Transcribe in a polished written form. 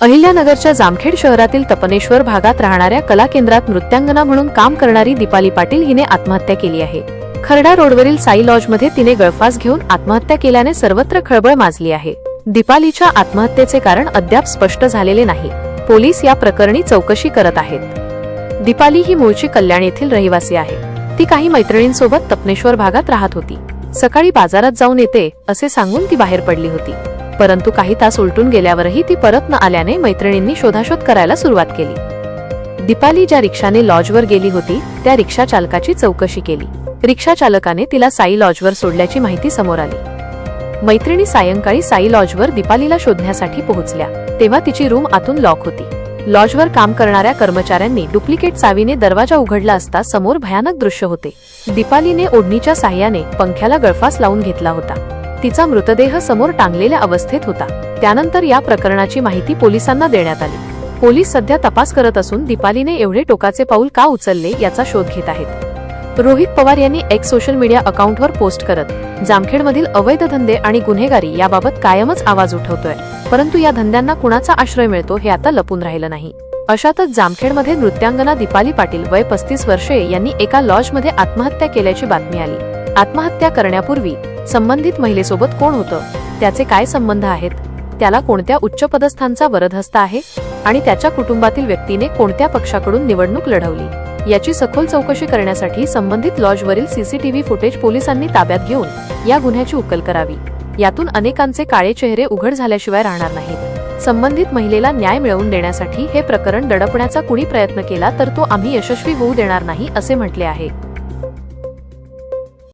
अहिल्यानगरच्या जामखेड शहरातील तपनेश्वर भागात राहणाऱ्या कला केंद्रात नृत्यांगना म्हणून काम करणारी दीपाली पाटील हिने आत्महत्या केली आहे। खर्डा रोडवरील साई लॉजमध्ये तिने गळफास घेऊन आत्महत्या केल्याने सर्वत्र खळबळ माजली आहे। दीपालीच्या आत्महत्येचे कारण अद्याप स्पष्ट झालेले नाही। पोलीस या प्रकरणी चौकशी करत आहेत। दीपाली ही मूळची कल्याण येथील रहिवासी आहे। ती काही मैत्रिणींसोबत तपनेश्वर भागात राहत होती। सकाळी बाजारात जाऊन येते असे सांगून ती बाहेर पडली होती, परंतु काही तास उलटून गेल्यावरही ती परत न आल्याने मैत्रिणींनी शोधाशोध करायला सुरुवात केली। दीपाली ज्या रिक्षाने लॉजवर गेली होती त्या रिक्षा चालकाची चौकशी केली। रिक्षा चालकाने तिला साई लॉजवर सोडल्याची माहिती समोर आली। मैत्रिणी सायंकाळी साई लॉजवर दीपालीला शोधण्यासाठी पोहोचल्या तेव्हा तिची रूम आतून लॉक होती। लॉजवर काम करणाऱ्या कर्मचाऱ्यांनी डुप्लिकेट चावीने दरवाजा उघडला असता समोर भयानक दृश्य होते। दीपालीने ओढणीच्या साह्याने पंख्याला गळफास लावून घेतला होता। तिचा मृतदेह समोर टांगलेल्या अवस्थेत होता। त्यानंतर या प्रकरणाची माहिती पोलिसांना देण्यात आली। पोलीस सध्या तपास करत असून दीपालीने एवढे टोकाचे पाऊल का उचलले याचा शोध घेत आहेत। रोहित पवार यांनी एक सोशल मीडिया अकाउंटवर पोस्ट करत जामखेडमधील अवैध धंदे आणि गुन्हेगारी याबाबत कायमच आवाज उठवतोय, परंतु या धंद्यांना कुणाचा आश्रय मिळतो हे आता लपून राहिलं नाही। अशातच जामखेडमध्ये नृत्यांगना दीपाली पाटील वय 35 वर्षे यांनी एका लॉजमध्ये आत्महत्या केल्याची बातमी आली। आत्महत्या करण्यापूर्वी संबंधित महिलेसोबत कोण होतं, त्याचे काय संबंध आहेत, त्याला कोणत्या उच्च पदस्थांचा वरदहस्त आहे आणि त्याच्या कुटुंबातील व्यक्तीने कोणत्या पक्षाकडून निवडणूक लढवली याची सखोल चौकशी करण्यासाठी संबंधित लॉजवरील सीसीटीव्ही फुटेज पोलिसांनी ताब्यात घेऊन या गुन्ह्याची उकल करावी। यातून अनेकांचे काळे चेहरे उघड झाल्याशिवाय राहणार नाहीत। संबंधित महिलेला न्याय मिळवून देण्यासाठी हे प्रकरण दडपण्याचा कुणी प्रयत्न केला तर तो आम्ही यशस्वी होऊ देणार नाही असे म्हटले आहे।